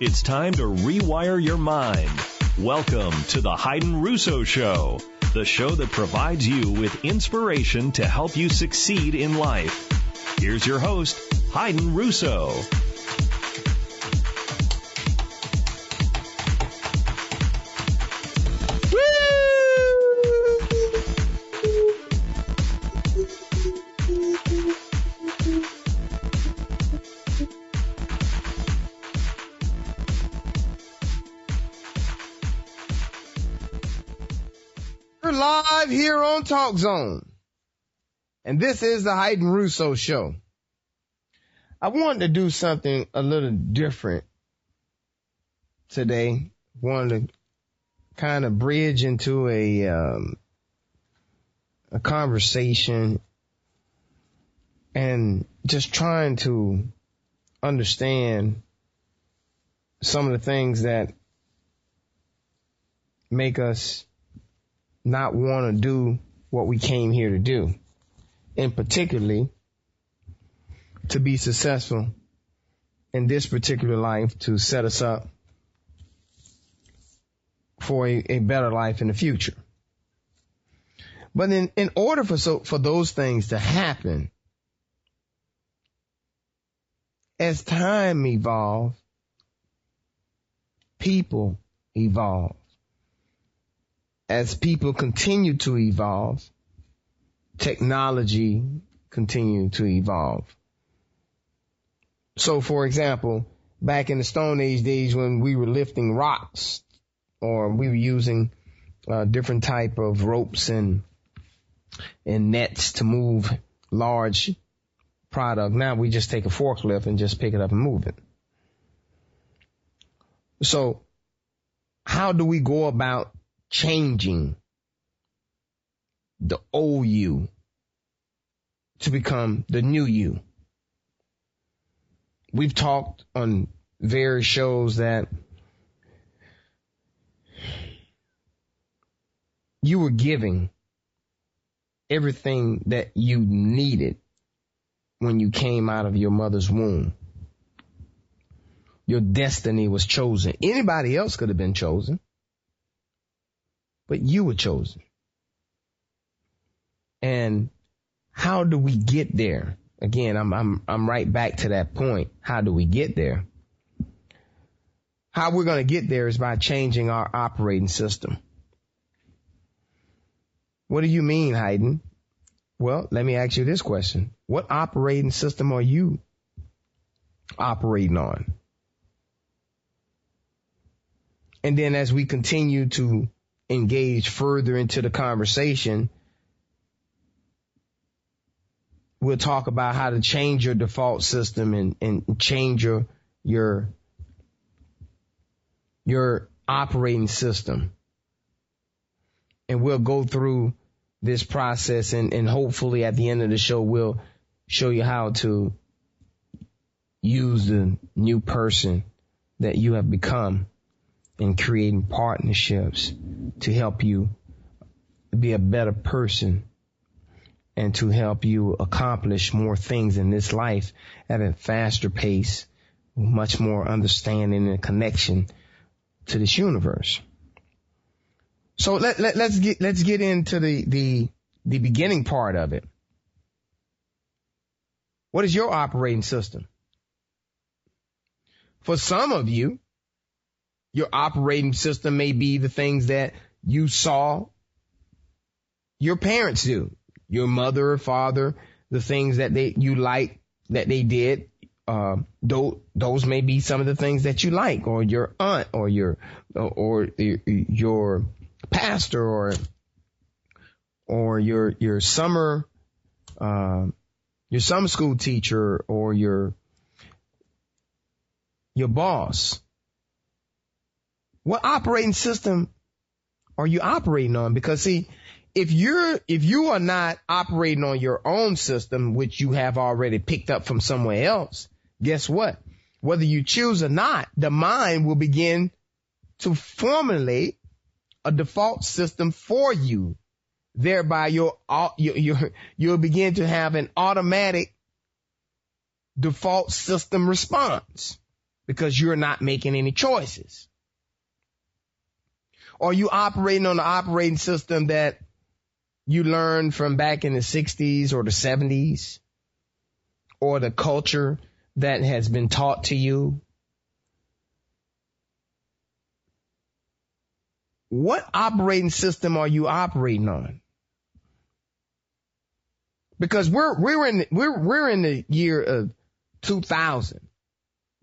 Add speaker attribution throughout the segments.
Speaker 1: It's time to rewire your mind. Welcome to the Hayden Russo Show, the show that provides you with inspiration to help you succeed in life. Here's your host, Hayden Russo.
Speaker 2: We're live here on Talk Zone, and this is the Hayden Russo Show. I wanted to do something a little different today. Wanted to kind of bridge into a conversation and just trying to understand some of the things that make us not want to do what we came here to do, and particularly to be successful in this particular life, to set us up for a better life in the future. But in order for those things to happen, as time evolves, people evolve. As people continue to evolve, technology continue to evolve. So, for example, back in the Stone Age days when we were lifting rocks, or we were using different type of ropes and nets to move large product, now we just take a forklift and just pick it up and move it. So, how do we go about changing the old you to become the new you? We've talked on various shows that you were giving everything that you needed when you came out of your mother's womb. Your destiny was chosen. Anybody else could have been chosen, but you were chosen. And how do we get there? Again, I'm right back to that point. How do we get there? How we're going to get there is by changing our operating system. What do you mean, Hayden? Well, let me ask you this question. What operating system are you operating on? And then as we continue to engage further into the conversation, we'll talk about how to change your default system and change your operating system. And we'll go through this process, and hopefully at the end of the show, we'll show you how to use the new person that you have become in creating partnerships to help you be a better person and to help you accomplish more things in this life at a faster pace, much more understanding and connection to this universe. So let's get into the beginning part of it. What is your operating system? For some of you, your operating system may be the things that you saw your parents do, your mother or father, the things that you like that they did. Those may be some of the things that you like, or your aunt, or your pastor, or your summer school teacher, or your boss. What operating system are you operating on? Because see, if you are not operating on your own system, which you have already picked up from somewhere else, guess what? Whether you choose or not, the mind will begin to formulate a default system for you. Thereby, you'll begin to have an automatic default system response. because you're not making any choices? Are you operating on the operating system that you learned from back in the 60s or the 70s, or the culture that has been taught to you? What operating system are you operating on? Because we're in the year of 2000.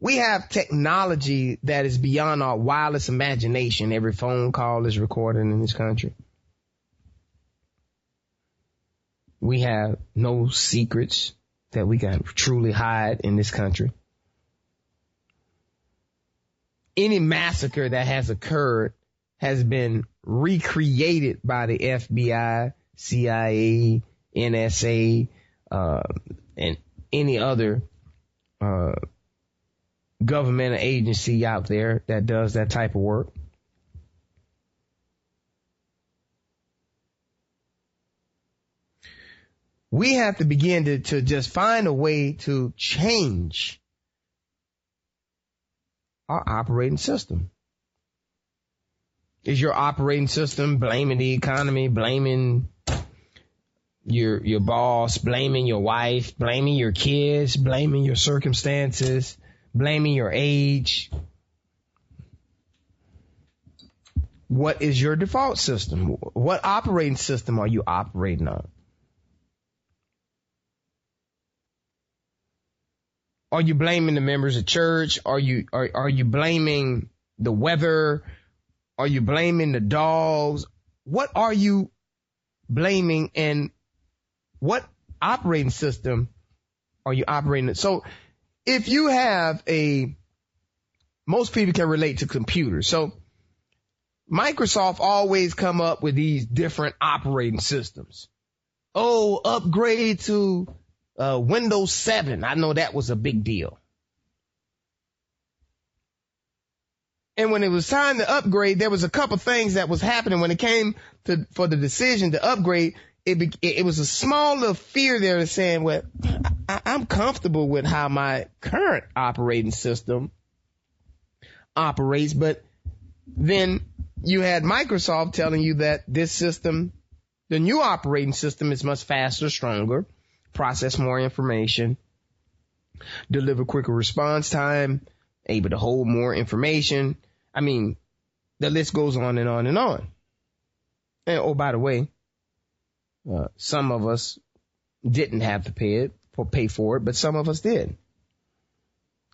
Speaker 2: We have technology that is beyond our wildest imagination. Every phone call is recorded in this country. We have no secrets that we can truly hide in this country. Any massacre that has occurred has been recreated by the FBI, CIA, NSA, and any other governmental agency out there that does that type of work. We have to begin to just find a way to change our operating system. Is your operating system blaming the economy, blaming your boss, blaming your wife, blaming your kids, blaming your circumstances, blaming your age? What is your default system? What operating system are you operating on? Are you blaming the members of church? Are you blaming the weather? Are you blaming the dogs? What are you blaming, and what operating system are you operating in? So if you have most people can relate to computers. So Microsoft always come up with these different operating systems. Oh, upgrade to Windows 7. I know that was a big deal. And when it was time to upgrade, there was a couple things that was happening when it came for the decision to upgrade. It was a small little fear there saying, well, I'm comfortable with how my current operating system operates. But then you had Microsoft telling you that this system, the new operating system, is much faster, stronger, process more information, deliver quicker response time, able to hold more information. I mean, the list goes on and on and on. And oh, by the way, some of us didn't have to pay for it, but some of us did.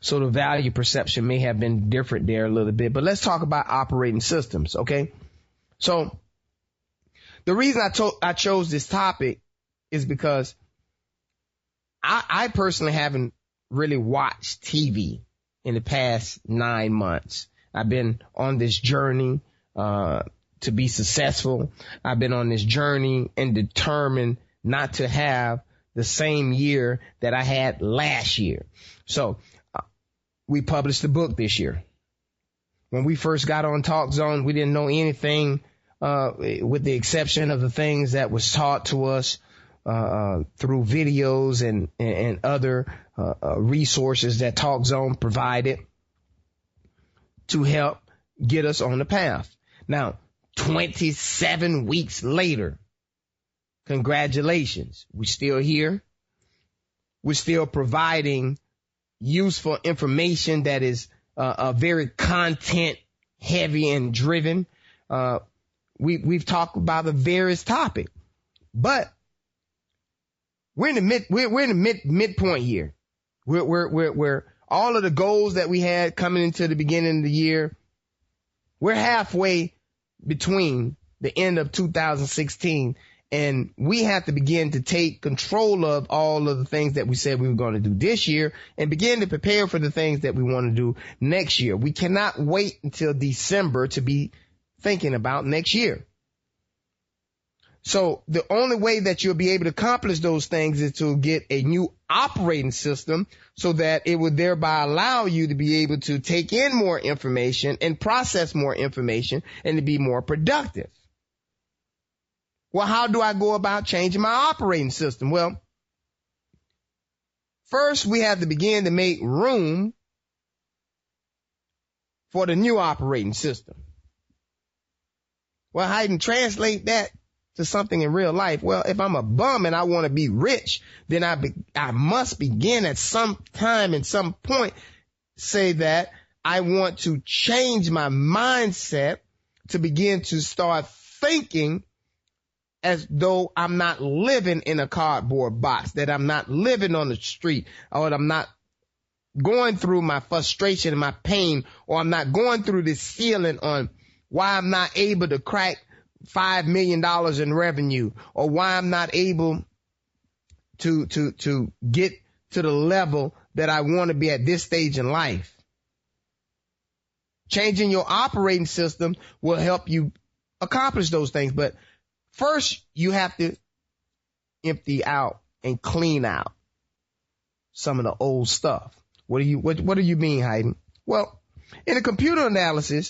Speaker 2: So the value perception may have been different there a little bit. But let's talk about operating systems, okay? So the reason I chose this topic is because I personally haven't really watched TV in the past 9 months. I've been on this journey to be successful. I've been on this journey and determined not to have the same year that I had last year. So we published a book this year. When we first got on Talk Zone, we didn't know anything with the exception of the things that was taught to us through videos and other resources that Talk Zone provided to help get us on the path. Now, 27 weeks later, congratulations. We're still here. We're still providing useful information that is very content heavy and driven. We've talked about a various topic, but we're in the midpoint here. We're all of the goals that we had coming into the beginning of the year. We're halfway between the end of 2016, and we have to begin to take control of all of the things that we said we were going to do this year and begin to prepare for the things that we want to do next year. We cannot wait until December to be thinking about next year. So the only way that you'll be able to accomplish those things is to get a new operating system so that it would thereby allow you to be able to take in more information and process more information and to be more productive. Well, how do I go about changing my operating system? Well, first we have to begin to make room for the new operating system. Well, I can translate that to something in real life. Well, if I'm a bum and I want to be rich, then I must begin at some time and some point say that I want to change my mindset to begin to start thinking as though I'm not living in a cardboard box, that I'm not living on the street, or that I'm not going through my frustration and my pain, or I'm not going through this ceiling on why I'm not able to crack $5 million in revenue, or why I'm not able to get to the level that I want to be at this stage in life. Changing your operating system will help you accomplish those things. But first, you have to empty out and clean out some of the old stuff. What do you mean, Hayden? Well, in a computer analogy,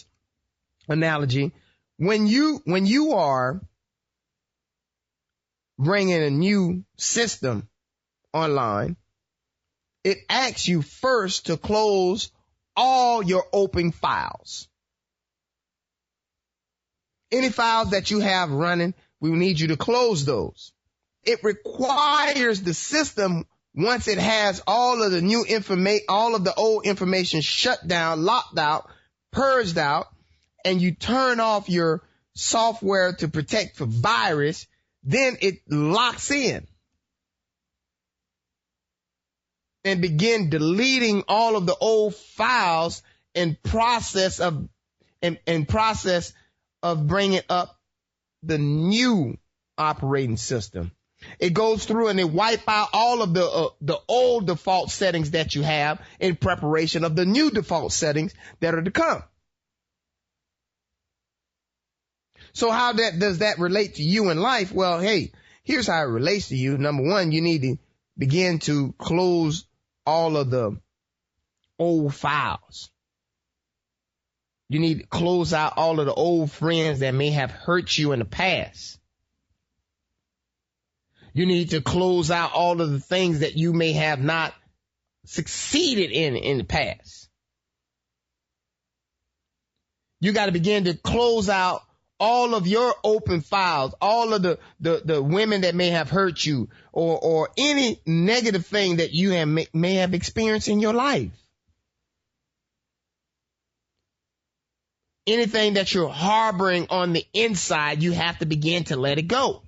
Speaker 2: when you are bringing a new system online, it asks you first to close all your open files. Any files that you have running, we need you to close those. It requires the system, once it has all of the new information, all of the old information shut down, locked out, purged out, and you turn off your software to protect for virus, then it locks in and begin deleting all of the old files in process of bringing up the new operating system. It goes through and it wipe out all of the old default settings that you have in preparation of the new default settings that are to come. So how does that relate to you in life? Well, hey, here's how it relates to you. Number one, you need to begin to close all of the old files. You need to close out all of the old friends that may have hurt you in the past. You need to close out all of the things that you may have not succeeded in the past. You got to begin to close out all of your open files, all of the women that may have hurt you, or any negative thing that you may have experienced in your life. Anything that you're harboring on the inside, you have to begin to let it go.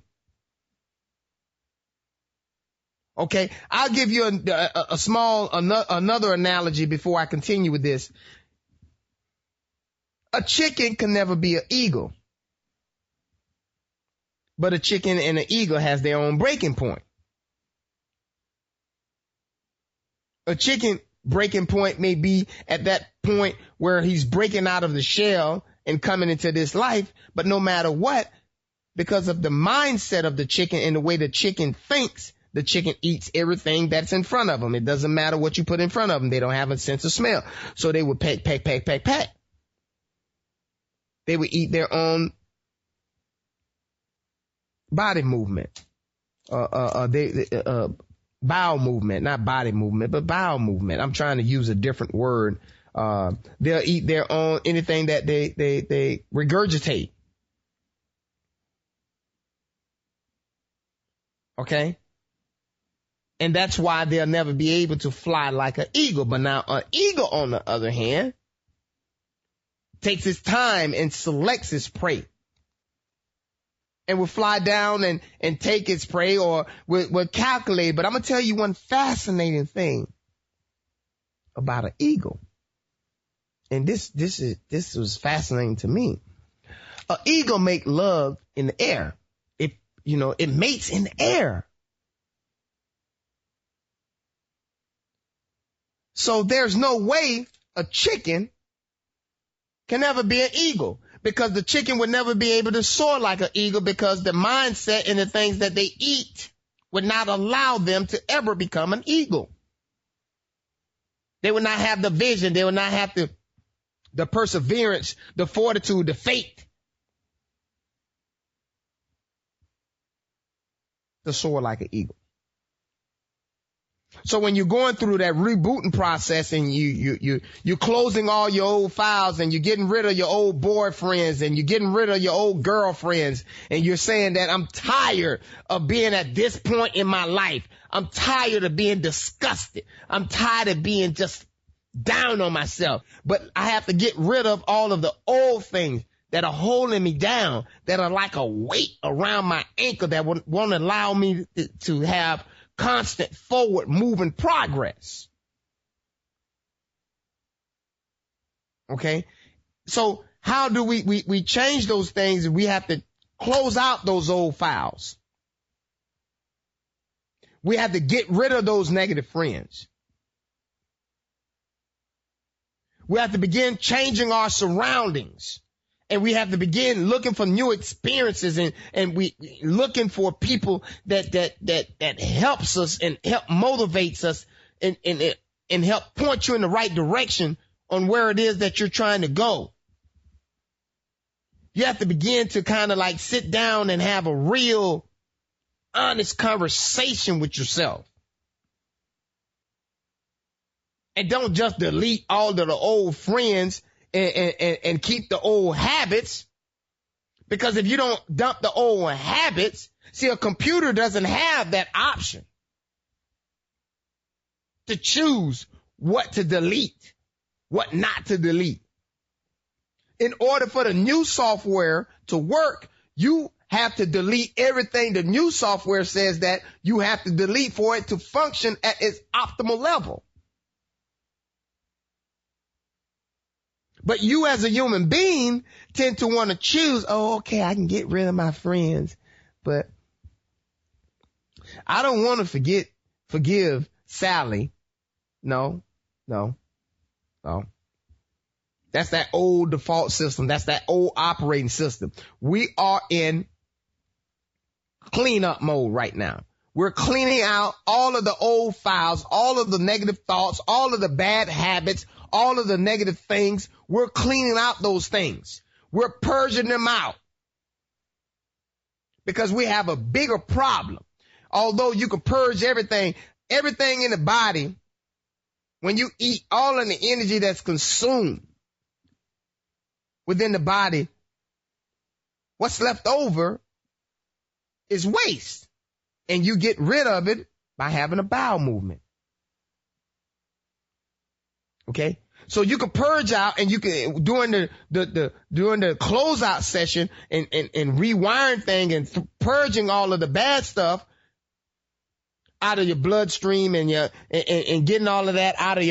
Speaker 2: Okay, I'll give you another analogy before I continue with this. A chicken can never be an eagle. But a chicken and an eagle has their own breaking point. A chicken breaking point may be at that point where he's breaking out of the shell and coming into this life. But no matter what, because of the mindset of the chicken and the way the chicken thinks, the chicken eats everything that's in front of them. It doesn't matter what you put in front of them. They don't have a sense of smell. So they would peck. They would eat their own body movement, bowel movement, not body movement, but bowel movement. I'm trying to use a different word. They'll eat their own, anything that they regurgitate. Okay. And that's why they'll never be able to fly like an eagle. But now an eagle, on the other hand, takes its time and selects its prey. And will fly down and take its prey, or will calculate. But I'm going to tell you one fascinating thing about an eagle. And this was fascinating to me. An eagle make love in the air. It mates in the air. So there's no way a chicken can ever be an eagle, because the chicken would never be able to soar like an eagle, because the mindset and the things that they eat would not allow them to ever become an eagle. They would not have the vision. They would not have the perseverance, the fortitude, the faith to soar like an eagle. So when you're going through that rebooting process and you're closing all your old files and you're getting rid of your old boyfriends and you're getting rid of your old girlfriends and you're saying that I'm tired of being at this point in my life. I'm tired of being disgusted. I'm tired of being just down on myself. But I have to get rid of all of the old things that are holding me down, that are like a weight around my ankle that won't allow me to have constant forward moving progress. Okay. So how do we change those things? We have to close out those old files. We have to get rid of those negative friends. We have to begin changing our surroundings. And we have to begin looking for new experiences and we looking for people that helps us and help motivates us and help point you in the right direction on where it is that you're trying to go. You have to begin to kind of like sit down and have a real honest conversation with yourself. And don't just delete all of the old friends and keep the old habits, because if you don't dump the old habits, see, a computer doesn't have that option to choose what to delete, what not to delete. In order for the new software to work, you have to delete everything the new software says that you have to delete for it to function at its optimal level. But you as a human being tend to want to choose, okay, I can get rid of my friends, but I don't want to forgive Sally. No. That's that old default system. That's that old operating system. We are in cleanup mode right now. We're cleaning out all of the old files, all of the negative thoughts, all of the bad habits, all of the negative things. We're cleaning out those things. We're purging them out because we have a bigger problem. Although you can purge everything in the body, when you eat, all of the energy that's consumed within the body, what's left over is waste. And you get rid of it by having a bowel movement. Okay? So you can purge out, and you can, during the closeout session and rewiring thing and purging all of the bad stuff out of your bloodstream and and getting all of that out of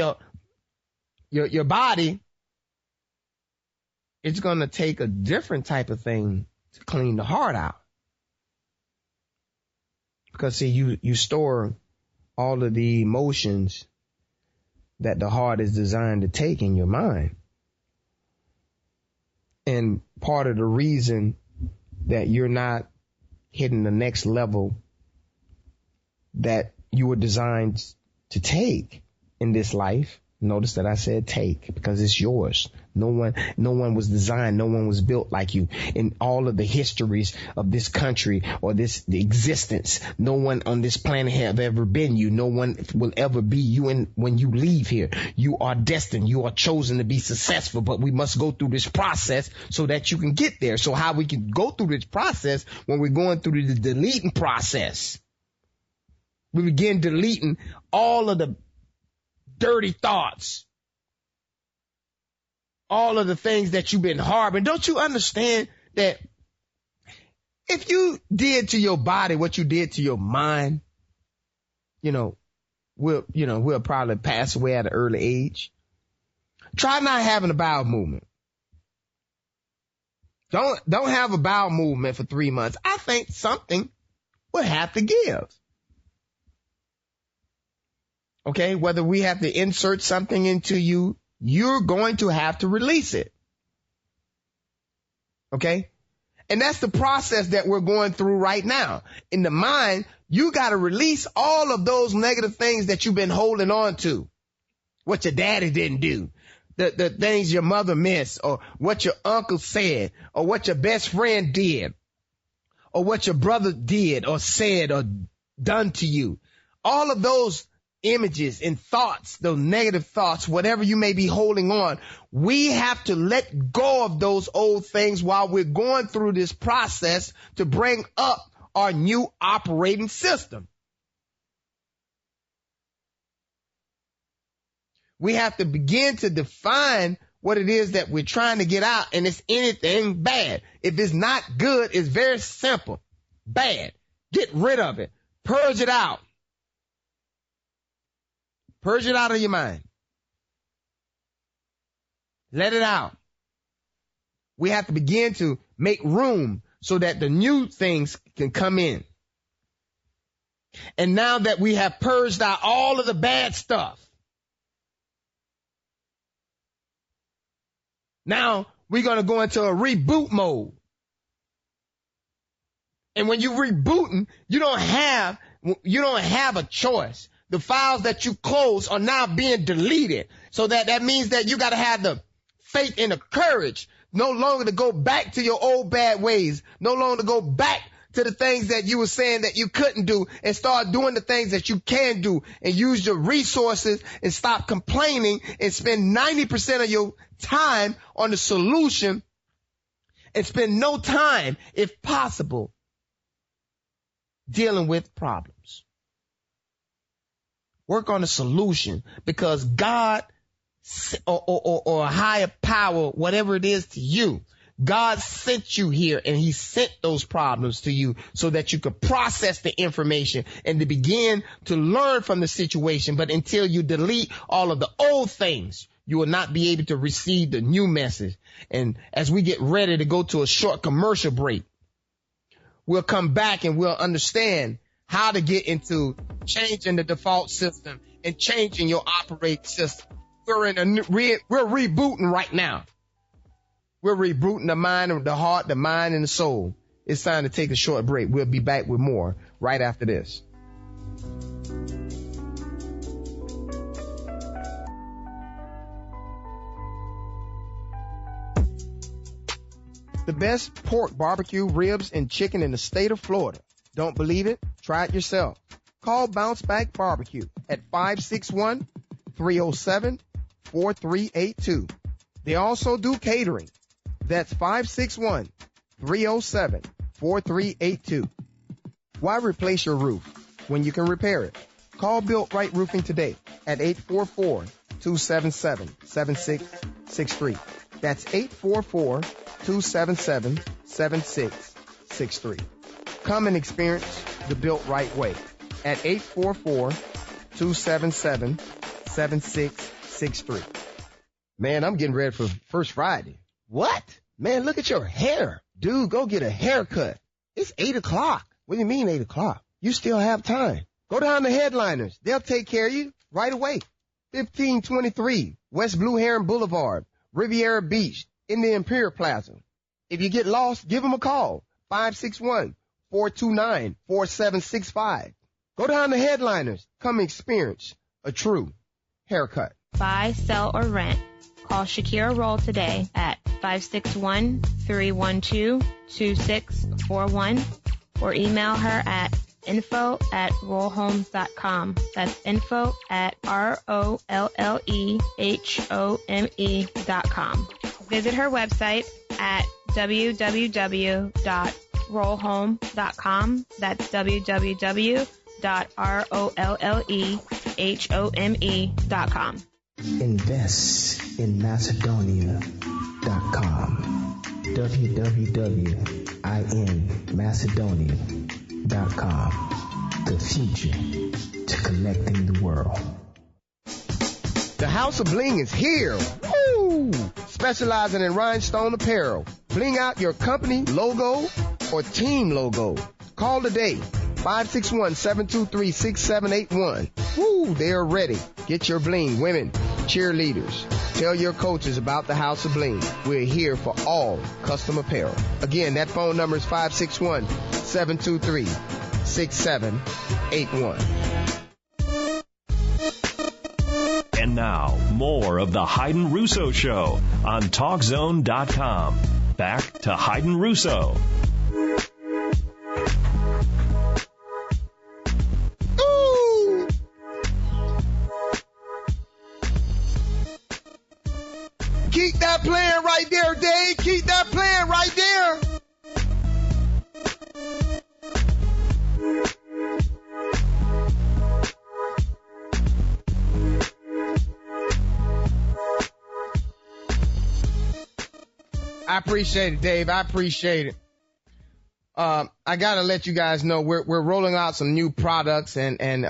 Speaker 2: your body, it's going to take a different type of thing to clean the heart out. Because see, you store all of the emotions that the heart is designed to take in your mind. And part of the reason that you're not hitting the next level that you were designed to take in this life, notice that I said take, because it's yours. No one was designed, no one was built like you. In all of the histories of this country or the existence, no one on this planet have ever been you. No one will ever be you when you leave here. You are destined. You are chosen to be successful, but we must go through this process so that you can get there. So how we can go through this process when we're going through the deleting process? We begin deleting all of the dirty thoughts, all of the things that you've been harboring. Don't you understand that if you did to your body what you did to your mind, we'll probably pass away at an early age. Try not having a bowel movement. Don't have a bowel movement for 3 months. I think something will have to give. Okay, whether we have to insert something into you, you're going to have to release it. Okay? And that's the process that we're going through right now. In the mind, you got to release all of those negative things that you've been holding on to. What your daddy didn't do, the things your mother missed, or what your uncle said, or what your best friend did, or what your brother did or said or done to you. All of those images and thoughts, those negative thoughts, whatever you may be holding on. We have to let go of those old things while we're going through this process to bring up our new operating system. We have to begin to define what it is that we're trying to get out, and it's anything bad. If it's not good, it's very simple. Bad. Get rid of it. Purge it out. Purge it out of your mind. Let it out. We have to begin to make room so that the new things can come in. And now that we have purged out all of the bad stuff, now we're going to go into a reboot mode. And when you're rebooting, you don't have a choice. The files that you close are now being deleted. So that means that you got to have the faith and the courage no longer to go back to your old bad ways, no longer to go back to the things that you were saying that you couldn't do, and start doing the things that you can do, and use your resources and stop complaining and spend 90% of your time on the solution and spend no time, if possible, dealing with problems. Work on the solution, because God or a higher power, whatever it is to you, God sent you here, and he sent those problems to you so that you could process the information and to begin to learn from the situation. But until you delete all of the old things, you will not be able to receive the new message. And as we get ready to go to a short commercial break, we'll come back and we'll understand how to get into changing the default system and changing your operating system. We're rebooting right now. We're rebooting the mind, the heart, the mind, and the soul. It's time to take a short break. We'll be back with more right after this. The best pork, barbecue, ribs, and chicken in the state of Florida. Don't believe it? Try it yourself. Call Bounce Back Barbecue at 561-307-4382. They also do catering. That's 561-307-4382. Why replace your roof when you can repair it? Call Built Right Roofing today at 844-277-7663. That's 844-277-7663. Come and experience the Built Right way at 844-277-7663. Man, I'm getting ready for First Friday. What? Man, look at your hair. Dude, go get a haircut. It's 8 o'clock. What do you mean 8 o'clock? You still have time. Go down to Headliners. They'll take care of you right away. 1523 West Blue Heron Boulevard, Riviera Beach, in the Imperial Plaza. If you get lost, give them a call. 561-429-4765. Go down to Headliners. Come experience a true haircut.
Speaker 3: Buy, sell, or rent. Call Shakira Roll today at 561-312-2641 or email her at info@rollhomes.com. That's info@rollehome.com. Visit her website at www.rollhome.com. That's www.rollehome.com.
Speaker 4: Invest in Macedonia.com. www.inmacedonia.com. The future to connecting the world.
Speaker 2: The House of Bling is here. Woo! Specializing in rhinestone apparel. Bling out your company logo or team logo. Call today. 561-723-6781. Woo! They are ready. Get your bling, women, cheerleaders. Tell your coaches about the House of Bling. We're here for all custom apparel. Again, that phone number is 561-723-6781.
Speaker 1: And now, more of the Hayden Russo Show on TalkZone.com. Back to Hayden Russo.
Speaker 2: Keep that playing right there, Dave. Keep that playing right there. I appreciate it, Dave. I appreciate it. I gotta let you guys know we're rolling out some new products and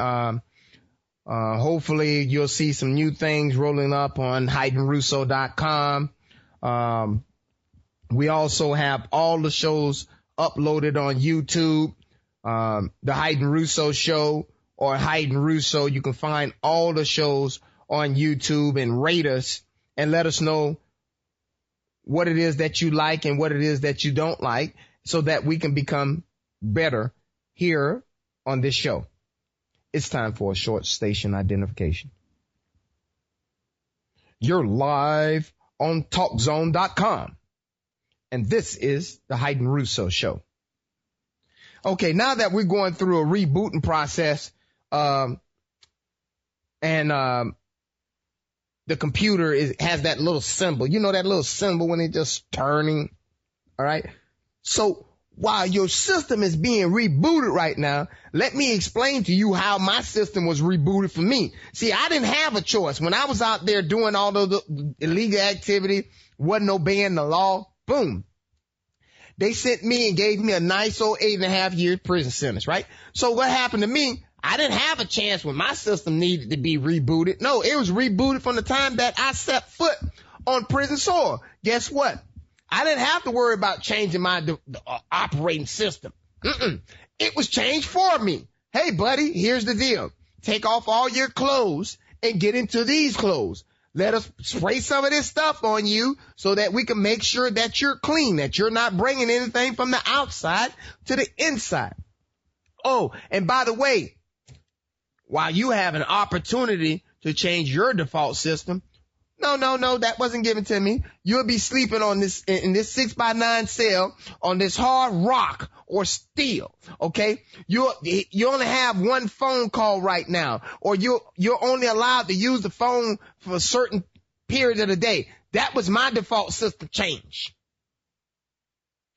Speaker 2: hopefully you'll see some new things rolling up on HaydenRusso.com. We also have all the shows uploaded on YouTube. The Hayden Russo Show or Hayden Russo. You can find all the shows on YouTube and rate us and let us know what it is that you like and what it is that you don't like so that we can become better here on this show. It's time for a short station identification. You're live on TalkZone.com. And this is the Hayden Russo Show. Okay, now that we're going through a rebooting process, the computer has that little symbol. You know that little symbol when it's just turning? All right. So while your system is being rebooted right now, let me explain to you how my system was rebooted for me. See, I didn't have a choice. When I was out there doing all of the illegal activity, wasn't obeying the law, boom. They sent me and gave me a nice old 8.5 year prison sentence, right? So what happened to me? I didn't have a chance when my system needed to be rebooted. No, it was rebooted from the time that I set foot on prison soil. Guess what? I didn't have to worry about changing my operating system. It was changed for me. Hey, buddy, here's the deal. Take off all your clothes and get into these clothes. Let us spray some of this stuff on you so that we can make sure that you're clean, that you're not bringing anything from the outside to the inside. Oh, and by the way, while you have an opportunity to change your default system, no, that wasn't given to me. You'll be sleeping on this, in this 6x9 cell on this hard rock or steel. Okay. You only have one phone call right now, or you're only allowed to use the phone for a certain period of the day. That was my default system change.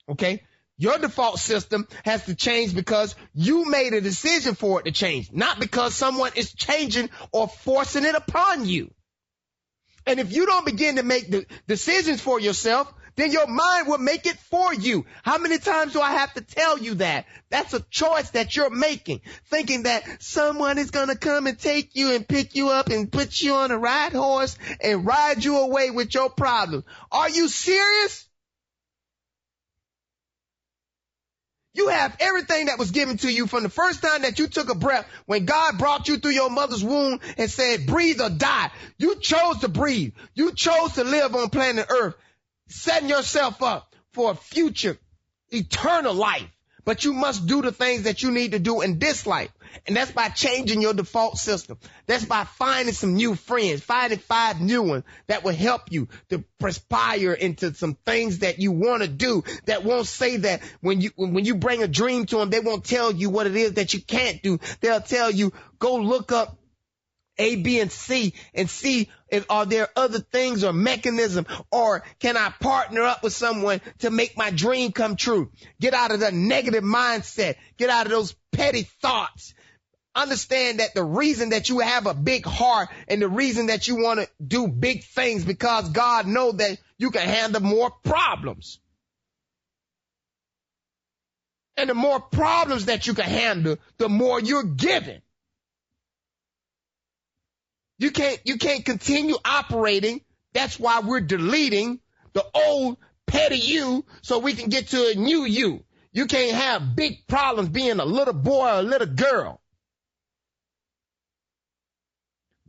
Speaker 2: Okay. Your default system has to change because you made a decision for it to change, not because someone is changing or forcing it upon you. And if you don't begin to make the decisions for yourself, then your mind will make it for you. How many times do I have to tell you that? That's a choice that you're making, thinking that someone is going to come and take you and pick you up and put you on a ride horse and ride you away with your problems. Are you serious? You have everything that was given to you from the first time that you took a breath, when God brought you through your mother's womb and said, breathe or die. You chose to breathe. You chose to live on planet Earth, setting yourself up for a future, eternal life. But you must do the things that you need to do in this life. And that's by changing your default system. That's by finding some new friends, finding 5 new ones that will help you to perspire into some things that you want to do, that won't say that when you bring a dream to them, they won't tell you what it is that you can't do. They'll tell you, go look up A, B, and C and see if are there other things or mechanism, or can I partner up with someone to make my dream come true? Get out of the negative mindset. Get out of those petty thoughts. Understand that the reason that you have a big heart and the reason that you want to do big things, because God knows that you can handle more problems. And the more problems that you can handle, the more you're given. You can't continue operating. That's why we're deleting the old petty you so we can get to a new you. You can't have big problems being a little boy or a little girl.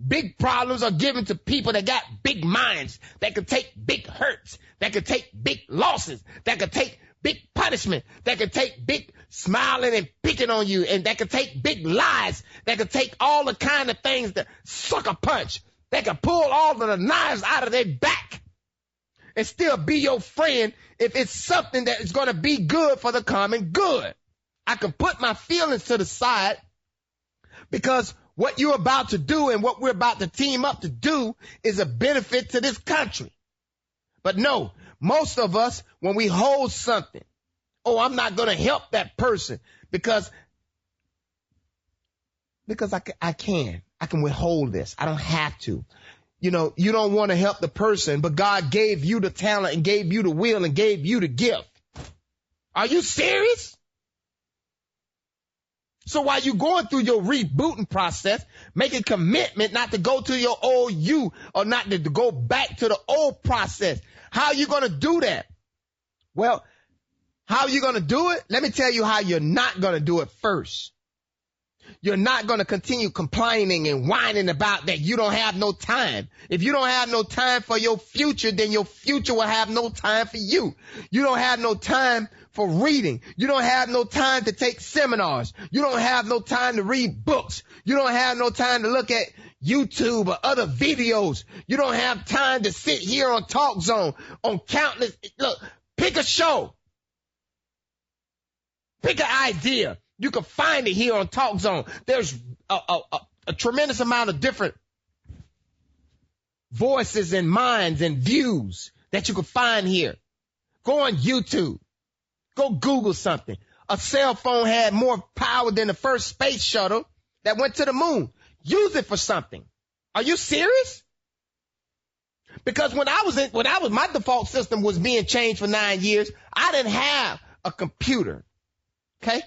Speaker 2: Big problems are given to people that got big minds, that could take big hurts, that could take big losses, that could take big punishment, that could take big smiling and picking on you, and that could take big lies, that could take all the kind of things that sucker punch, that could pull all of the knives out of their back and still be your friend if it's something that is going to be good for the common good. I can put my feelings to the side, because what you're about to do and what we're about to team up to do is a benefit to this country. But no, most of us, when we hold something, oh, I'm not going to help that person because I can withhold this. I don't have to. You know, you don't want to help the person, but God gave you the talent and gave you the will and gave you the gift. Are you serious? So while you're going through your rebooting process, make a commitment not to go to your old you or not to go back to the old process. How are you going to do that? Well, how are you going to do it? Let me tell you how you're not going to do it first. You're not going to continue complaining and whining about that you don't have no time. If you don't have no time for your future, then your future will have no time for you. You don't have no time for reading. You don't have no time to take seminars. You don't have no time to read books. You don't have no time to look at YouTube or other videos. You don't have time to sit here on Talk Zone on countless. Look, pick a show. Pick an idea. You can find it here on Talk Zone. There's a tremendous amount of different voices and minds and views that you can find here. Go on YouTube. Go Google something. A cell phone had more power than the first space shuttle that went to the moon. Use it for something. Are you serious? Because when my default system was being changed for 9 years, I didn't have a computer. Okay?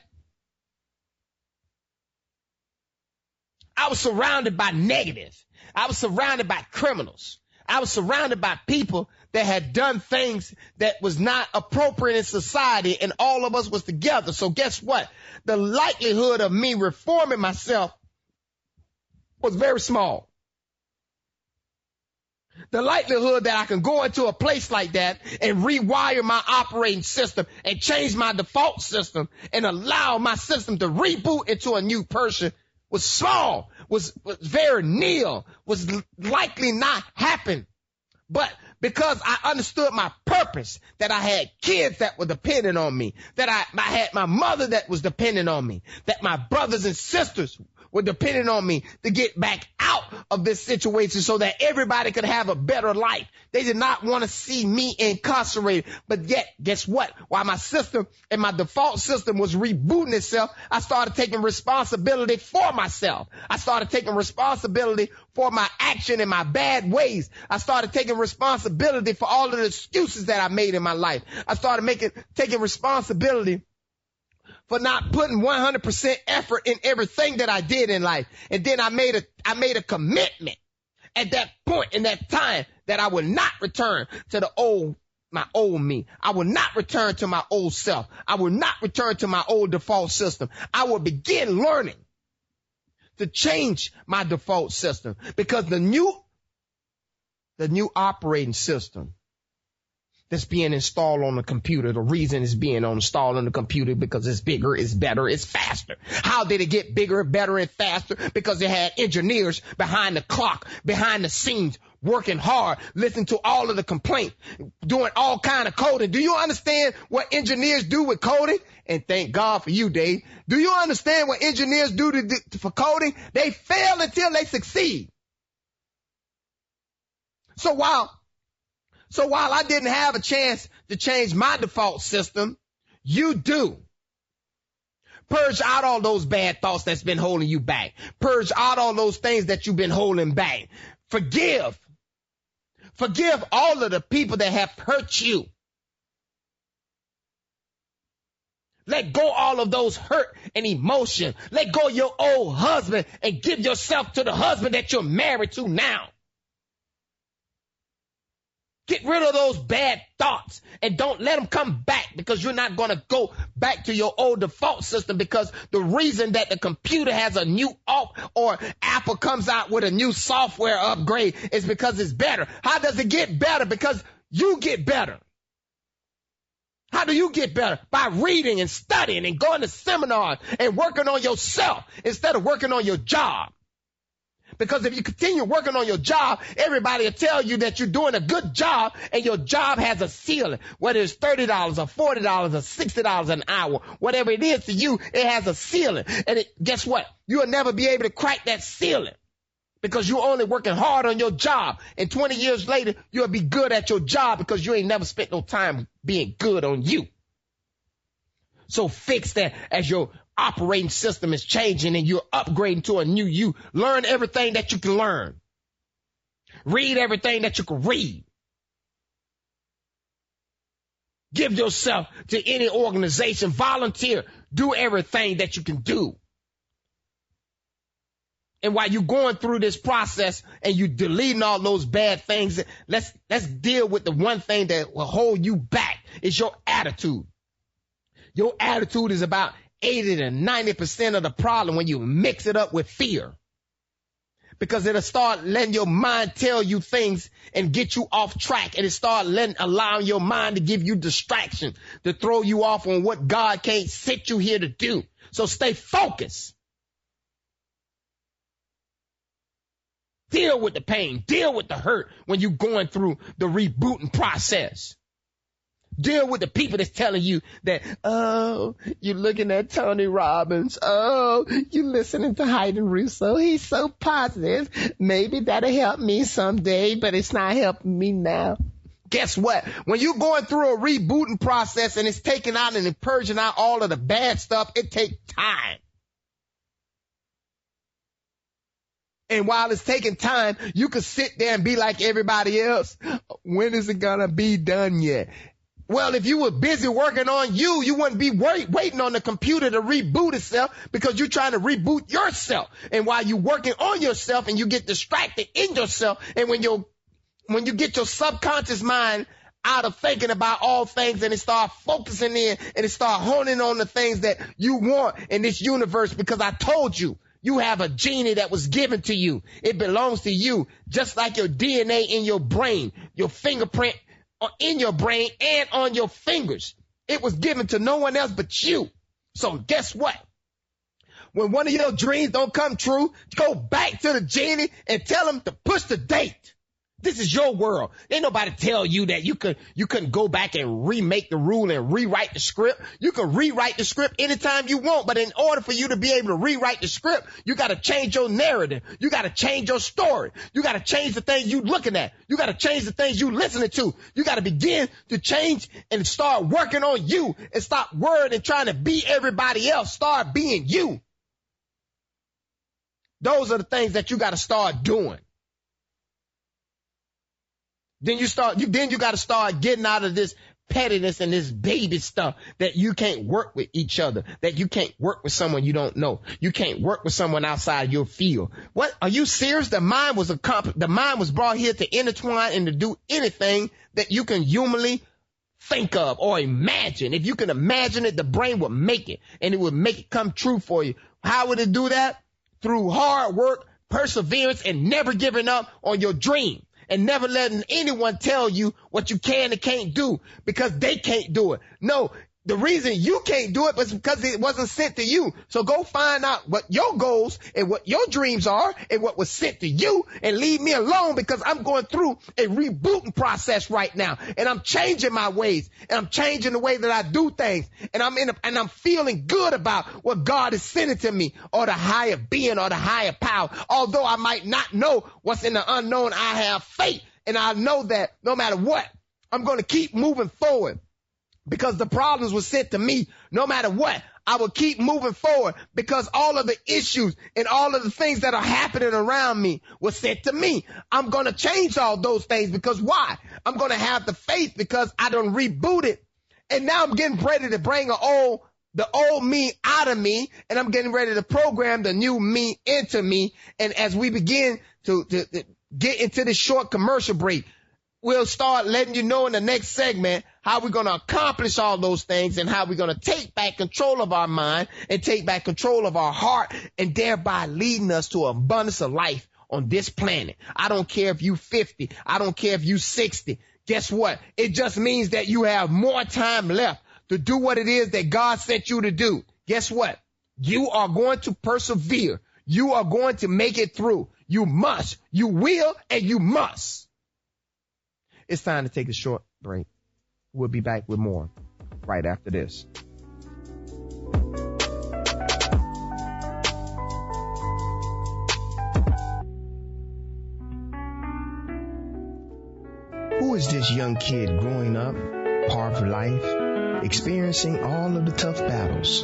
Speaker 2: I was surrounded by negatives. I was surrounded by criminals. I was surrounded by people that had done things that was not appropriate in society, and all of us was together. So guess what? The likelihood of me reforming myself was very small. The likelihood that I can go into a place like that and rewire my operating system and change my default system and allow my system to reboot into a new person was small, was very nil, was likely not happen. But because I understood my purpose, that I had kids that were dependent on me, that I had my mother that was dependent on me, that my brothers and sisters were dependent on me to get back out of this situation so that everybody could have a better life. They did not want to see me incarcerated. But yet, guess what? While my system and my default system was rebooting itself, I started taking responsibility for myself. I started taking responsibility for my action and my bad ways. I started taking responsibility for all of the excuses that I made in my life. I started taking responsibility for not putting 100% effort in everything that I did in life. And then I made a commitment at that point in that time that I would not return to my old me. I will not return to my old self. I will not return to my old default system. I will begin learning to change my default system, because the new operating system that's being installed on the computer, the reason it's being installed on the computer because it's bigger, it's better, it's faster. How did it get bigger, better, and faster? Because it had engineers behind the clock, behind the scenes, working hard, listening to all of the complaints, doing all kind of coding. Do you understand what engineers do with coding? And thank God for you, Dave. Do you understand what engineers do for coding? They fail until they succeed. So while I didn't have a chance to change my default system, you do. Purge out all those bad thoughts that's been holding you back. Purge out all those things that you've been holding back. Forgive. Forgive all of the people that have hurt you. Let go all of those hurt and emotion. Let go of your old husband and give yourself to the husband that you're married to now. Get rid of those bad thoughts and don't let them come back, because you're not going to go back to your old default system, because the reason that the computer has a new or Apple comes out with a new software upgrade is because it's better. How does it get better? Because you get better. How do you get better? By reading and studying and going to seminars and working on yourself instead of working on your job. Because if you continue working on your job, everybody will tell you that you're doing a good job, and your job has a ceiling. Whether it's $30 or $40 or $60 an hour, whatever it is to you, it has a ceiling. And guess what? You'll never be able to crack that ceiling, because you're only working hard on your job. And 20 years later, you'll be good at your job because you ain't never spent no time being good on you. So fix that as your operating system is changing and you're upgrading to a new you. Learn everything that you can learn. Read everything that you can read. Give yourself to any organization. Volunteer. Do everything that you can do. And while you're going through this process and you deleting all those bad things, let's deal with the one thing that will hold you back. It's your attitude. Your attitude is about 80 to 90% of the problem when you mix it up with fear. Because it'll start letting your mind tell you things and get you off track. And it start allowing your mind to give you distraction, to throw you off on what God can't set you here to do. So stay focused. Deal with the pain. Deal with the hurt when you're going through the rebooting process. Deal with the people that's telling you that, oh, you're looking at Tony Robbins. Oh, you're listening to Hayden Russo. He's so positive. Maybe that'll help me someday, but it's not helping me now. Guess what? When you're going through a rebooting process and it's taking out and purging out all of the bad stuff, it takes time. And while it's taking time, you could sit there and be like everybody else. When is it going to be done yet? Well, if you were busy working on you, you wouldn't be waiting on the computer to reboot itself because you're trying to reboot yourself. And while you're working on yourself and you get distracted in yourself, and when you get your subconscious mind out of thinking about all things and it start focusing in and it start honing on the things that you want in this universe, because I told you, you have a genie that was given to you. It belongs to you, just like your DNA in your brain, your fingerprint in your brain and on your fingers. It was given to no one else but you. So guess what? When one of your dreams don't come true, go back to the genie and tell him to push the date. This is your world. Ain't nobody tell you that you couldn't go back and remake the rule and rewrite the script. You can rewrite the script anytime you want, but in order for you to be able to rewrite the script, you got to change your narrative. You got to change your story. You got to change the things you looking at. You got to change the things you listening to. You got to begin to change and start working on you and stop worrying and trying to be everybody else. Start being you. Those are the things that you got to start doing. Then you got to start getting out of this pettiness and this baby stuff that you can't work with each other, that you can't work with someone you don't know. You can't work with someone outside your field. What? Are you serious? The mind was brought here to intertwine and to do anything that you can humanly think of or imagine. If you can imagine it, the brain will make it, and it will make it come true for you. How would it do that? Through hard work, perseverance, and never giving up on your dream. And never letting anyone tell you what you can and can't do because they can't do it. No, the reason you can't do it is because it wasn't sent to you. So go find out what your goals and what your dreams are and what was sent to you, and leave me alone, because I'm going through a rebooting process right now, and I'm changing my ways, and I'm changing the way that I do things, and I'm feeling good about what God is sending to me, or the higher being, or the higher power. Although I might not know what's in the unknown, I have faith, and I know that no matter what, I'm going to keep moving forward. Because the problems were sent to me. No matter what, I will keep moving forward, because all of the issues and all of the things that are happening around me were sent to me. I'm going to change all those things, because why? I'm going to have the faith, because I done rebooted. And now I'm getting ready to bring the old me out of me, and I'm getting ready to program the new me into me. And as we begin to get into this short commercial break, we'll start letting you know in the next segment how we're going to accomplish all those things, and how we're going to take back control of our mind and take back control of our heart, and thereby leading us to an abundance of life on this planet. I don't care if you 50. I don't care if you 60. Guess what? It just means that you have more time left to do what it is that God sent you to do. Guess what? You are going to persevere. You are going to make it through. You must. You will, and you must. It's time to take a short break. We'll be back with more right after this. Who is this young kid growing up, par for life, experiencing all of the tough battles,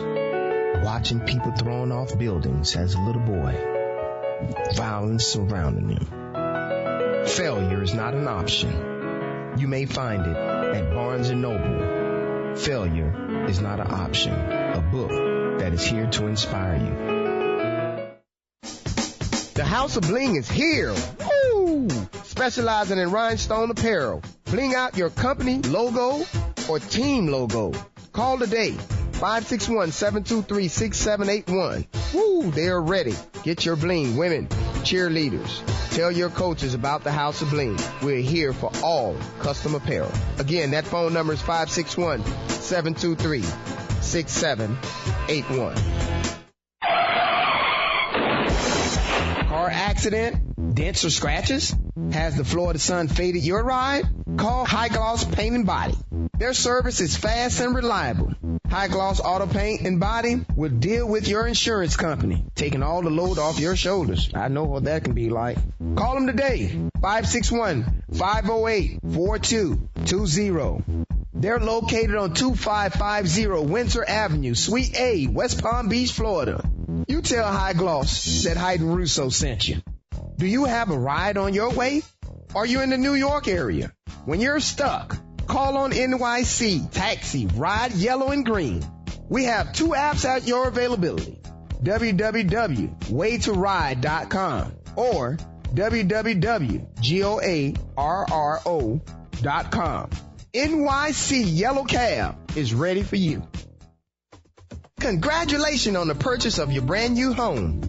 Speaker 2: watching people thrown off buildings as a little boy, violence surrounding him? Failure is not an option. You may find it at Barnes & Noble. Failure is not an option. A book that is here to inspire you. The House of Bling is here. Woo! Specializing in rhinestone apparel. Bling out your company logo or team logo. Call today. 561-723-6781. Woo! They're ready. Get your bling, women, cheerleaders. Tell your coaches about the House of Bling. We're here for all custom apparel. Again, that phone number is 561-723-6781. Car accident? Dents or scratches? Has the Florida sun faded your ride? Call High Gloss Paint and Body. Their service is fast and reliable. High Gloss Auto Paint and Body will deal with your insurance company, taking all the load off your shoulders. I know what that can be like. Call them today, 561-508-4220. They're located on 2550 Windsor Avenue, Suite A, West Palm Beach, Florida. You tell High Gloss that Hayden Russo sent you. Do you have a ride on your way? Are you in the New York area? When you're stuck, call on NYC Taxi Ride Yellow and Green. We have 2 apps at your availability. www.waytoride.com or www.GOARRO.com. NYC Yellow Cab is ready for you. Congratulations on the purchase of your brand new home.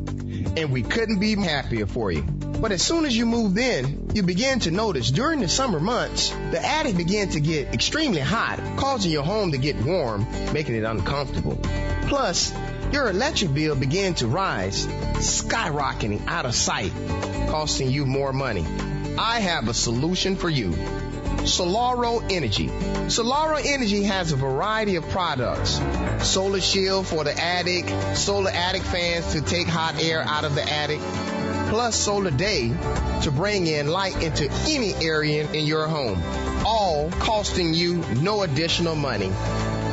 Speaker 2: And we couldn't be happier for you. But as soon as you moved in, you began to notice during the summer months, the attic began to get extremely hot, causing your home to get warm, making it uncomfortable. Plus, your electric bill began to rise, skyrocketing out of sight, costing you more money. I have a solution for you. Solaro Energy. Solaro Energy has a variety of products. Solar Shield for the attic, solar attic fans to take hot air out of the attic, plus Solar Day to bring in light into any area in your home, all costing you no additional money.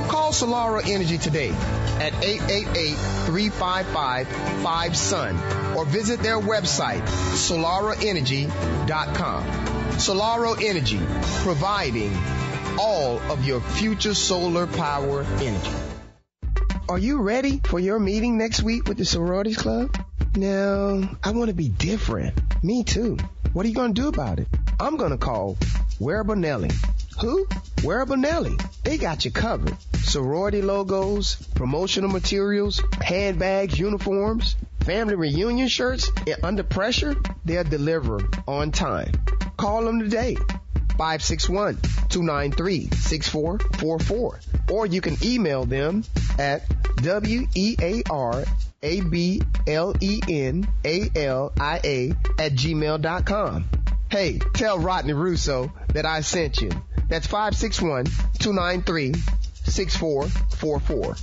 Speaker 2: Call Solaro Energy today at 888-355-5SUN or visit their website, solaroenergy.com. Solaro Energy, providing all of your future solar power energy. Are you ready for your meeting next week with the Sororities Club? No, I want to be different. Me too. What are you going to do about it? I'm going to call Wearable Nelly. Who? Wearable Nelly. They got you covered. Sorority logos, promotional materials, handbags, uniforms, family reunion shirts, and under pressure, they'll deliver on time. Call them today, 561-293-6444. Or you can email them at wearablenlia@gmail.com. Hey, tell Rodney Russo that I sent you. That's 561-293-6444.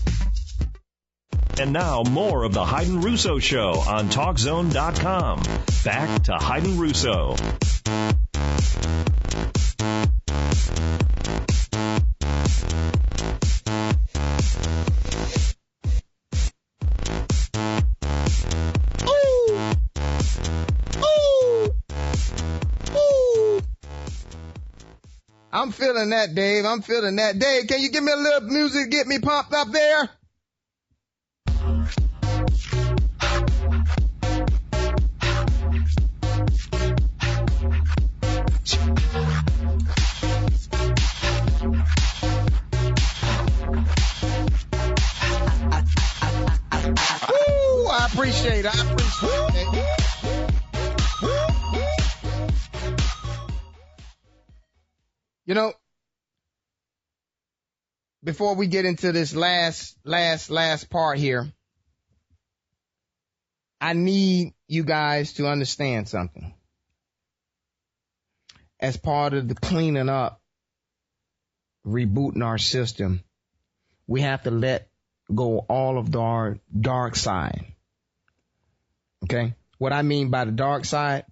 Speaker 1: And now more of the Hayden Russo Show on TalkZone.com. Back to Hayden Russo.
Speaker 2: I'm feeling that, Dave. I'm feeling that. Dave, can you give me a little music, get me pumped up there? Ooh, I appreciate it. You know, before we get into this last part here, I need you guys to understand something. As part of the cleaning up, rebooting our system, we have to let go all of our dark side. Okay? What I mean by the dark side,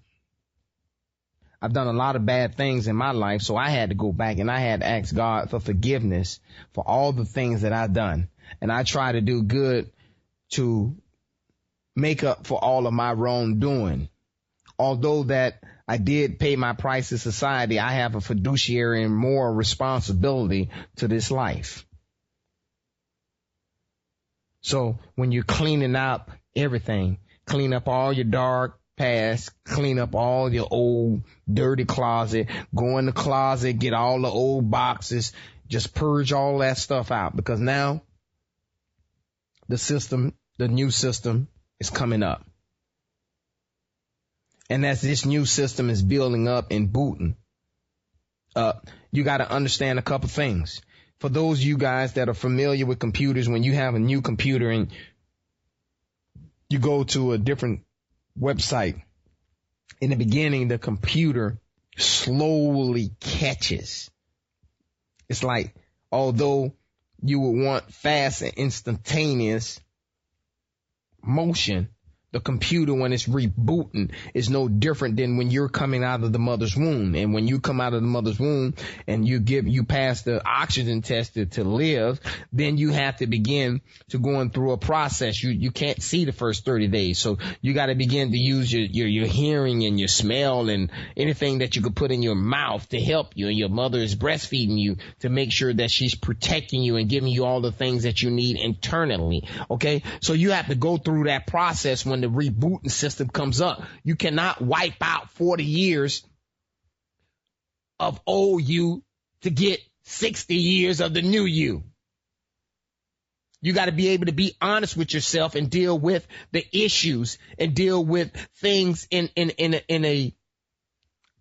Speaker 2: I've done a lot of bad things in my life, so I had to go back and I had to ask God for forgiveness for all the things that I've done. And I try to do good to make up for all of my wrongdoing. Although that I did pay my price to society, I have a fiduciary and moral responsibility to this life. So when you're cleaning up everything, clean up all your dark past, clean up all your old dirty closet, go in the closet, get all the old boxes, just purge all that stuff out, because now the new system is coming up. And as this new system is building up and booting up, you got to understand a couple things. For those of you guys that are familiar with computers, when you have a new computer and you go to a different website, in the beginning, the computer slowly catches. It's like, although you would want fast and instantaneous motion, the computer, when it's rebooting, is no different than when you're coming out of the mother's womb. And when you come out of the mother's womb and you pass the oxygen test to live, then you have to begin to going through a process. You can't see the first 30 days. So you got to begin to use your hearing and your smell and anything that you could put in your mouth to help you. And your mother is breastfeeding you to make sure that she's protecting you and giving you all the things that you need internally. Okay. So you have to go through that process when the rebooting system comes up. You cannot wipe out 40 years of old you to get 60 years of the new you. You got to be able to be honest with yourself and deal with the issues and deal with things in a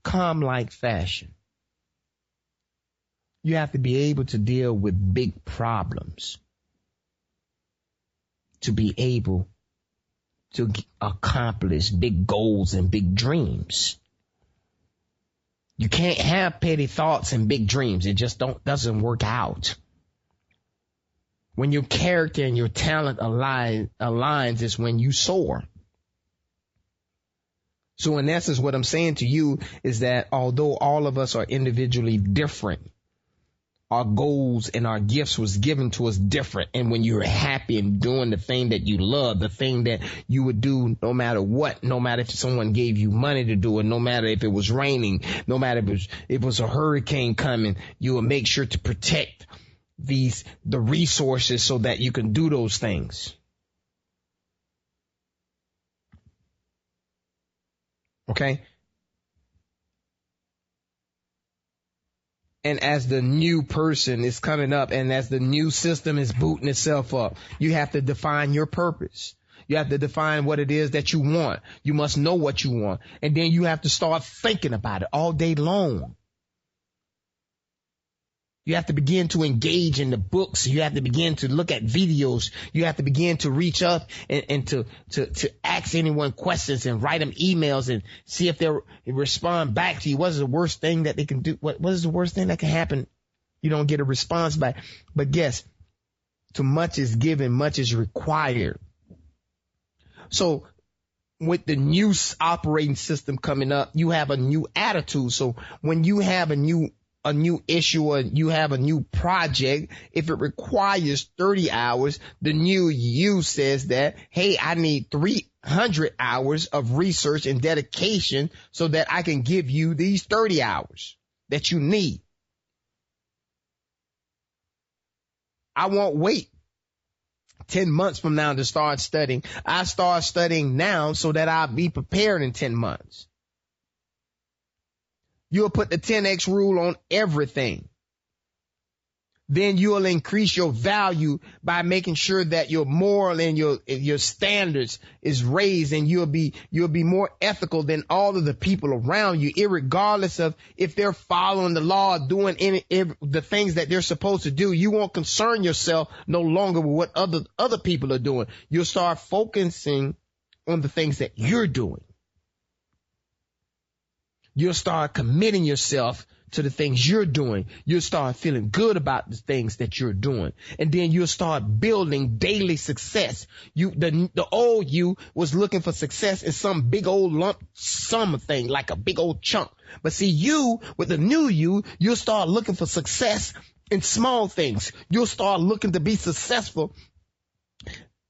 Speaker 2: calm-like fashion. You have to be able to deal with big problems to be able to accomplish big goals and big dreams. You can't have petty thoughts and big dreams. It just doesn't work out. When your character and your talent aligns is when you soar. So in essence, what I'm saying to you is that although all of us are individually different, our goals and our gifts was given to us different. And when you're happy and doing the thing that you love, the thing that you would do no matter what, no matter if someone gave you money to do it, no matter if it was raining, no matter if it was a hurricane coming, you will make sure to protect the resources so that you can do those things. Okay? And as the new person is coming up and as the new system is booting itself up, you have to define your purpose. You have to define what it is that you want. You must know what you want. And then you have to start thinking about it all day long. You have to begin to engage in the books. You have to begin to look at videos. You have to begin to reach up and to ask anyone questions and write them emails and see if they'll respond back to you. What is the worst thing that they can do? What is the worst thing that can happen? You don't get a response back. But guess, too much is given, much is required. So with the new operating system coming up, you have a new attitude. So when you have a new issue or you have a new project, if it requires 30 hours, the new you says that, hey, I need 300 hours of research and dedication so that I can give you these 30 hours that you need. I won't wait 10 months from now to start studying. I start studying now so that I'll be prepared in 10 months. You'll put the 10X rule on everything. Then you'll increase your value by making sure that your moral and your standards is raised, and you'll be more ethical than all of the people around you, irregardless of if they're following the law, doing the things that they're supposed to do. You won't concern yourself no longer with what other people are doing. You'll start focusing on the things that you're doing. You'll start committing yourself to the things you're doing. You'll start feeling good about the things that you're doing. And then you'll start building daily success. The old you was looking for success in some big old lump sum thing, like a big old chunk. But see, you, with the new you'll start looking for success in small things. You'll start looking to be successful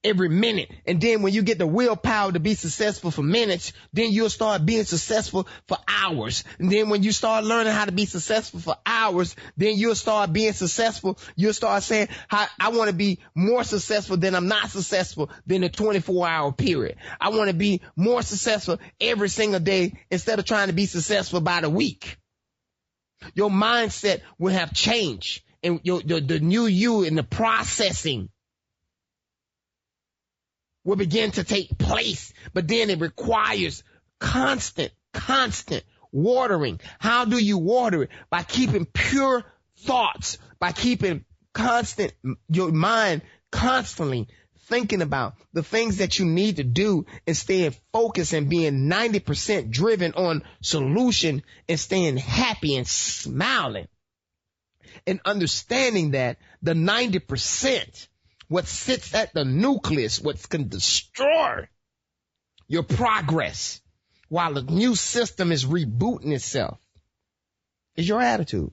Speaker 2: every minute. And then when you get the willpower to be successful for minutes, then you'll start being successful for hours. And then when you start learning how to be successful for hours, then you'll start being successful. You'll start saying, I want to be more successful than I'm not successful than a 24-hour period. I want to be more successful every single day instead of trying to be successful by the week. Your mindset will have changed, and the new you and the processing will begin to take place, but then it requires constant watering. How do you water it? By keeping pure thoughts, by keeping your mind constantly thinking about the things that you need to do and staying focused and being 90% driven on solution and staying happy and smiling and understanding that the 90%, what sits at the nucleus, what can destroy your progress while the new system is rebooting itself, is your attitude.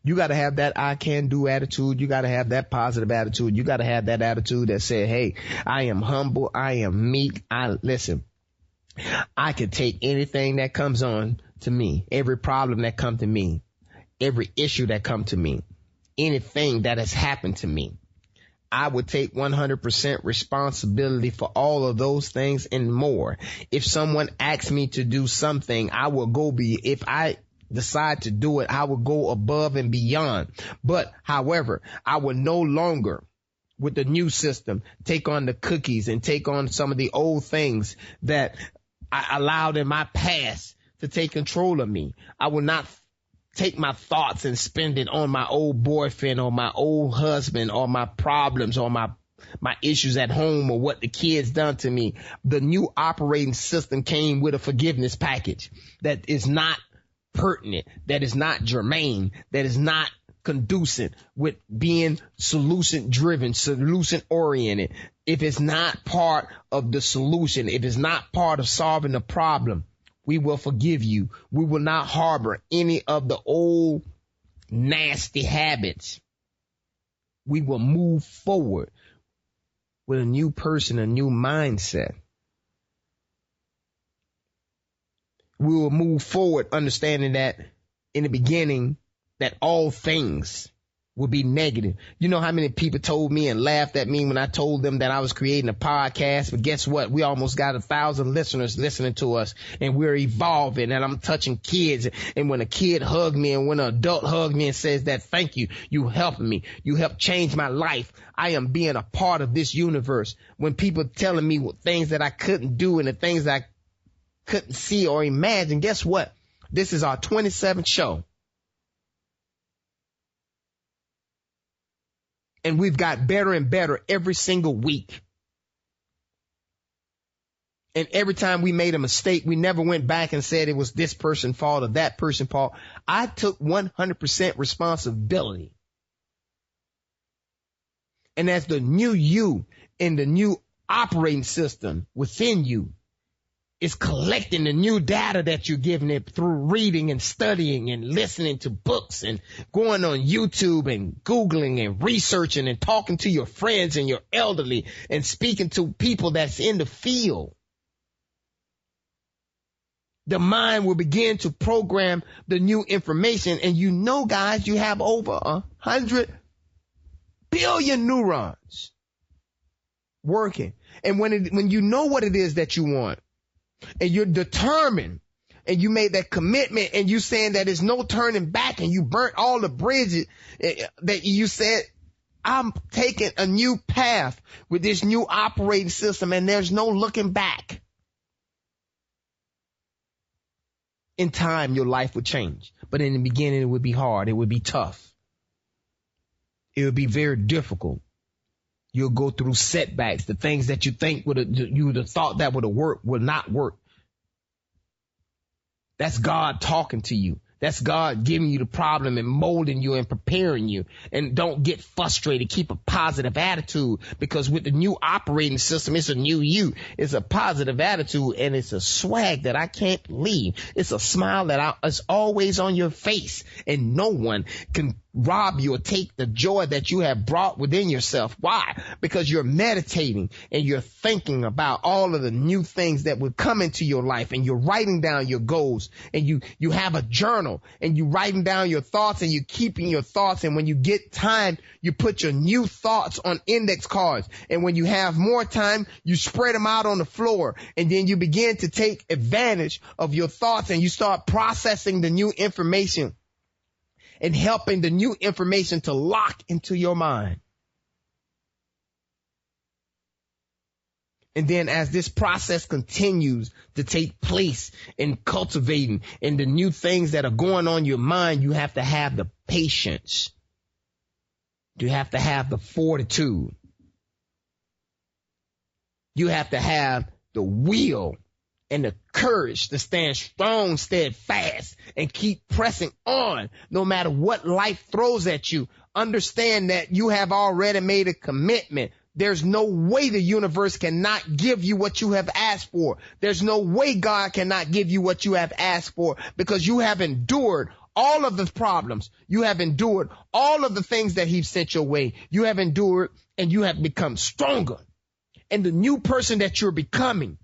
Speaker 2: You got to have that I can do attitude. You got to have that positive attitude. You got to have that attitude that said, hey, I am humble. I am meek. Listen, I can take anything that comes on to me, every problem that comes to me, every issue that comes to me, anything that has happened to me. I would take 100% responsibility for all of those things and more. If someone asks me to do something, I will if I decide to do it, I will go above and beyond. But however, I will no longer, with the new system, take on the cookies and take on some of the old things that I allowed in my past to take control of me. I will not take my thoughts and spend it on my old boyfriend or my old husband or my problems or my issues at home or what the kids done to me. The new operating system came with a forgiveness package that is not pertinent, that is not germane, that is not conducive with being solution driven, solution oriented. If it's not part of the solution, if it's not part of solving the problem, we will forgive you. We will not harbor any of the old nasty habits. We will move forward with a new person, a new mindset. We will move forward understanding that in the beginning that all things will be negative. You know how many people told me and laughed at me when I told them that I was creating a podcast? But guess what? We almost got 1,000 listeners listening to us, and we're evolving, and I'm touching kids. And when a kid hugged me and when an adult hugged me and says that, thank you, you helped me. You helped change my life. I am being a part of this universe. When people telling me things that I couldn't do and the things I couldn't see or imagine, guess what? This is our 27th show. And we've got better and better every single week. And every time we made a mistake, we never went back and said it was this person's fault or that person's fault. I took 100% responsibility. And as the new you and the new operating system within you is collecting the new data that you're giving it through reading and studying and listening to books and going on YouTube and Googling and researching and talking to your friends and your elderly and speaking to people that's in the field. The mind will begin to program the new information. And you know, guys, you have over 100 billion neurons working. And when you know what it is that you want, and you're determined, and you made that commitment, and you saying that there's no turning back, and you burnt all the bridges that you said, I'm taking a new path with this new operating system, and there's no looking back. In time, your life would change. But in the beginning, it would be hard. It would be tough. It would be very difficult. You'll go through setbacks. The things that you think you would have thought that would have worked will not work. That's God talking to you. That's God giving you the problem and molding you and preparing you. And don't get frustrated. Keep a positive attitude, because with the new operating system, it's a new you. It's a positive attitude, and it's a swag that I can't believe. It's a smile that is always on your face, and no one can rob you or take the joy that you have brought within yourself. Why? Because you're meditating and you're thinking about all of the new things that will come into your life, and you're writing down your goals, and you have a journal and you writing down your thoughts, and you're keeping your thoughts. And when you get time, you put your new thoughts on index cards. And when you have more time, you spread them out on the floor, and then you begin to take advantage of your thoughts, and you start processing the new information and helping the new information to lock into your mind. And then as this process continues to take place in cultivating and the new things that are going on in your mind, you have to have the patience. You have to have the fortitude. You have to have the will and the courage to stand strong, steadfast, and keep pressing on no matter what life throws at you. Understand that you have already made a commitment. There's no way the universe cannot give you what you have asked for. There's no way God cannot give you what you have asked for, because you have endured all of the problems. You have endured all of the things that He sent your way. You have endured, and you have become stronger. And the new person that you're becoming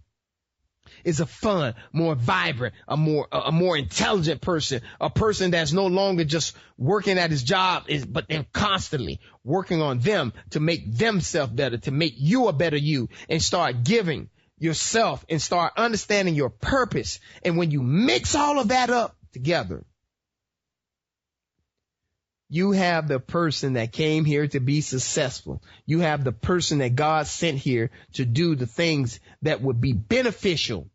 Speaker 2: is a fun, more vibrant, a more intelligent person, a person that's no longer just working at his job, but they're constantly working on them to make themselves better, to make you a better you, and start giving yourself and start understanding your purpose. And when you mix all of that up together, you have the person that came here to be successful. You have the person that God sent here to do the things that would be beneficial